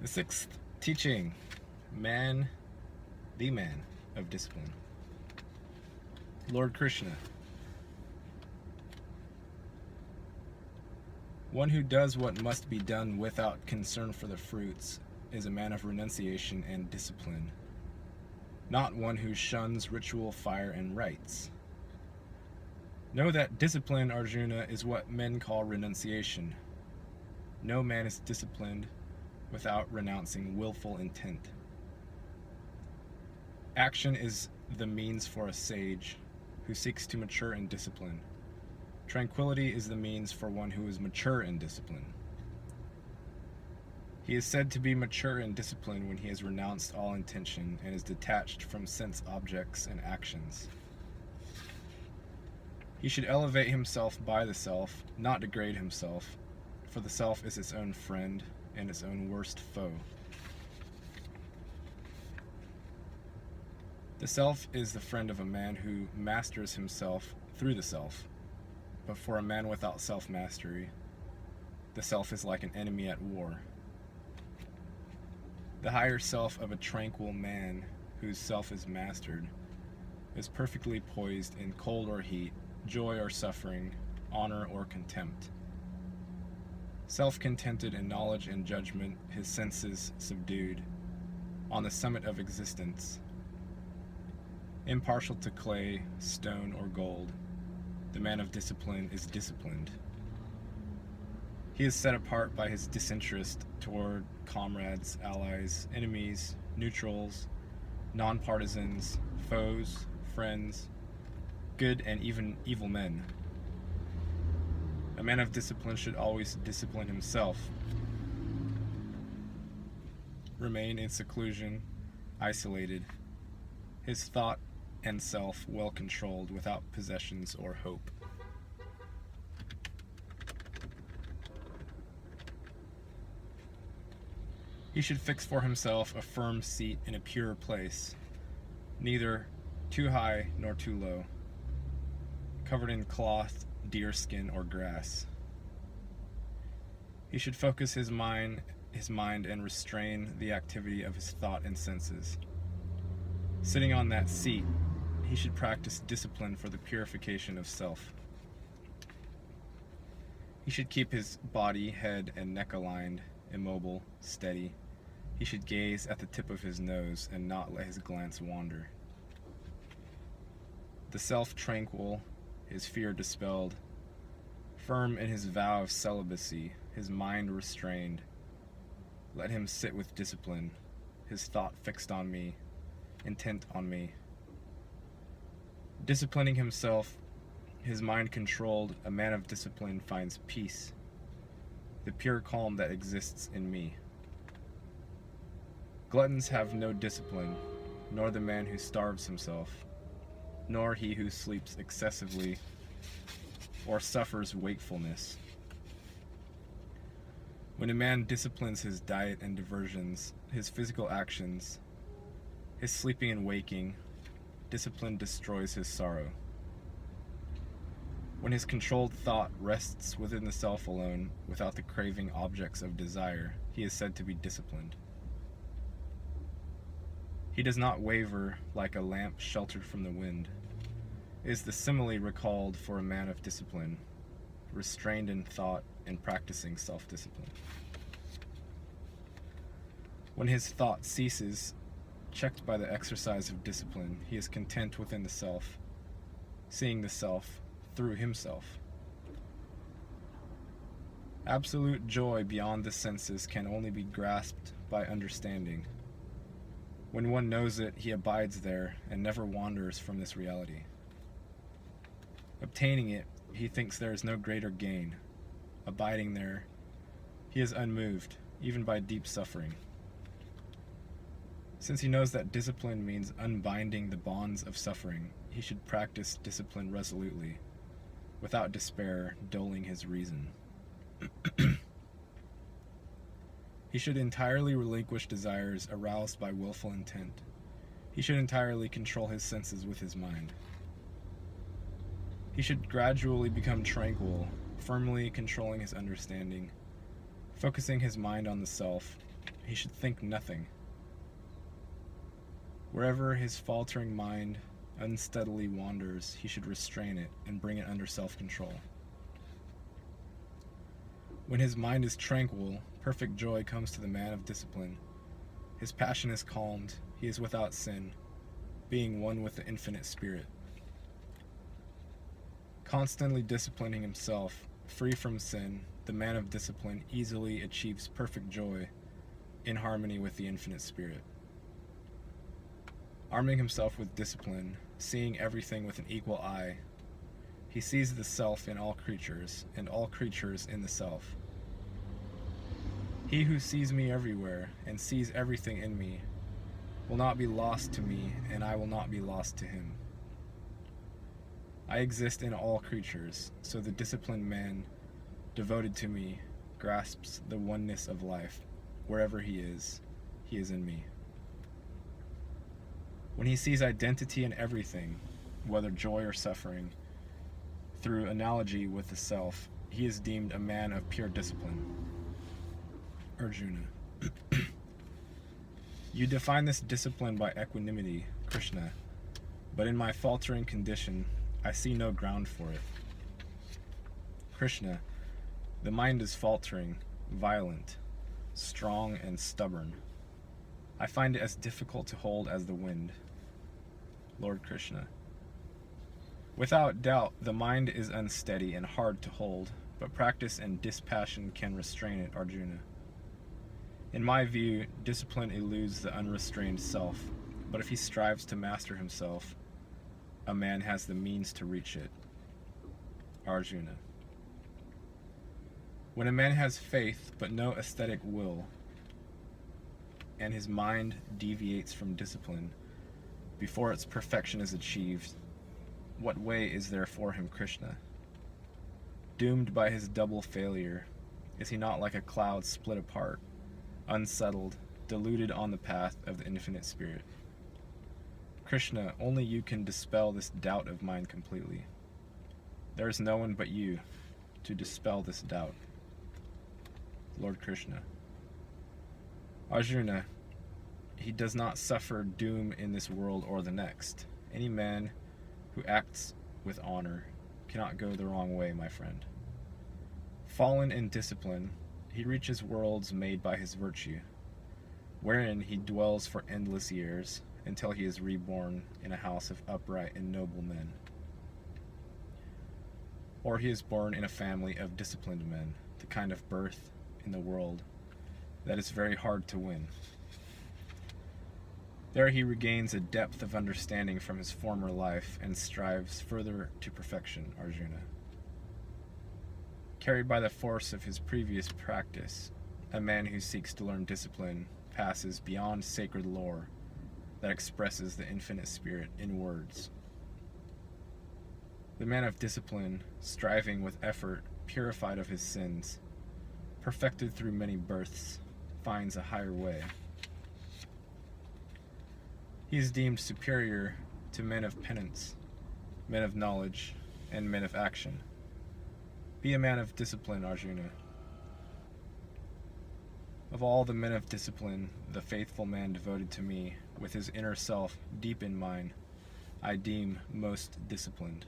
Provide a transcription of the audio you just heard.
The sixth teaching, the man of discipline. Lord Krishna. One who does what must be done without concern for the fruits is a man of renunciation and discipline, not one who shuns ritual, fire, and rites. Know that discipline, Arjuna, is what men call renunciation. No man is disciplined without renouncing willful intent. Action is the means for a sage who seeks to mature in discipline. Tranquility is the means for one who is mature in discipline. He is said to be mature in discipline when he has renounced all intention and is detached from sense objects and actions. He should elevate himself by the self, not degrade himself, for the self is its own friend and its own worst foe. The self is the friend of a man who masters himself through the self, but for a man without self-mastery, the self is like an enemy at war. The higher self of a tranquil man whose self is mastered is perfectly poised in cold or heat, joy or suffering, honor or contempt. Self-contented in knowledge and judgment, his senses subdued, on the summit of existence. Impartial to clay, stone, or gold, the man of discipline is disciplined. He is set apart by his disinterest toward comrades, allies, enemies, neutrals, non-partisans, foes, friends, good and even evil men. A man of discipline should always discipline himself. Remain in seclusion, isolated, his thought and self well controlled, without possessions or hope. He should fix for himself a firm seat in a pure place, neither too high nor too low, covered in cloth, deerskin, or grass. He should focus his mind and restrain the activity of his thought and senses. Sitting on that seat, he should practice discipline for the purification of self. He should keep his body, head, and neck aligned, immobile, steady. He should gaze at the tip of his nose and not let his glance wander. The self tranquil, his fear dispelled, firm in his vow of celibacy, his mind restrained. Let him sit with discipline, his thought fixed on me, intent on me. Disciplining himself, his mind controlled, a man of discipline finds peace, the pure calm that exists in me. Gluttons have no discipline, nor the man who starves himself, nor he who sleeps excessively or suffers wakefulness. When a man disciplines his diet and diversions, his physical actions, his sleeping and waking, discipline destroys his sorrow. When his controlled thought rests within the self alone, without the craving objects of desire, he is said to be disciplined. He does not waver like a lamp sheltered from the wind. Is the simile recalled for a man of discipline, restrained in thought and practicing self-discipline. When his thought ceases, checked by the exercise of discipline, he is content within the self, seeing the self through himself. Absolute joy beyond the senses can only be grasped by understanding. When one knows it, he abides there and never wanders from this reality. Obtaining it, he thinks there is no greater gain. Abiding there, he is unmoved, even by deep suffering. Since he knows that discipline means unbinding the bonds of suffering, he should practice discipline resolutely, without despair, dulling his reason. He should entirely relinquish desires aroused by willful intent. He should entirely control his senses with his mind. He should gradually become tranquil, firmly controlling his understanding, focusing his mind on the self, he should think nothing. Wherever his faltering mind unsteadily wanders, he should restrain it and bring it under self-control. When his mind is tranquil, perfect joy comes to the man of discipline. His passion is calmed, he is without sin, being one with the infinite spirit. Constantly disciplining himself, free from sin, the man of discipline easily achieves perfect joy in harmony with the infinite spirit. Arming himself with discipline, seeing everything with an equal eye, he sees the self in all creatures, and all creatures in the self. He who sees me everywhere, and sees everything in me, will not be lost to me, and I will not be lost to him. I exist in all creatures, so the disciplined man, devoted to me, grasps the oneness of life. Wherever he is in me. When he sees identity in everything, whether joy or suffering, through analogy with the self, he is deemed a man of pure discipline. Arjuna. You define this discipline by equanimity, Krishna, but in my faltering condition, I see no ground for it. Krishna, the mind is faltering, violent, strong and stubborn. I find it as difficult to hold as the wind. Lord Krishna. Without doubt, the mind is unsteady and hard to hold, but practice and dispassion can restrain it, Arjuna. In my view, discipline eludes the unrestrained self, but if he strives to master himself, a man has the means to reach it. Arjuna. When a man has faith but no aesthetic will, and his mind deviates from discipline before its perfection is achieved, what way is there for him, Krishna? Doomed by his double failure, is he not like a cloud split apart, unsettled, deluded on the path of the infinite spirit? Krishna, only you can dispel this doubt of mine completely. There is no one but you to dispel this doubt. Lord Krishna. Arjuna, he does not suffer doom in this world or the next. Any man who acts with honor cannot go the wrong way, my friend. Fallen in discipline, he reaches worlds made by his virtue, wherein he dwells for endless years until he is reborn in a house of upright and noble men. Or he is born in a family of disciplined men, the kind of birth in the world that is very hard to win. There he regains a depth of understanding from his former life and strives further to perfection, Arjuna. Carried by the force of his previous practice, a man who seeks to learn discipline passes beyond sacred lore that expresses the infinite spirit in words. The man of discipline, striving with effort, purified of his sins, perfected through many births, finds a higher way. He is deemed superior to men of penance, men of knowledge, and men of action. Be a man of discipline, Arjuna. Of all the men of discipline, the faithful man devoted to me, with his inner self deep in mine, I deem most disciplined.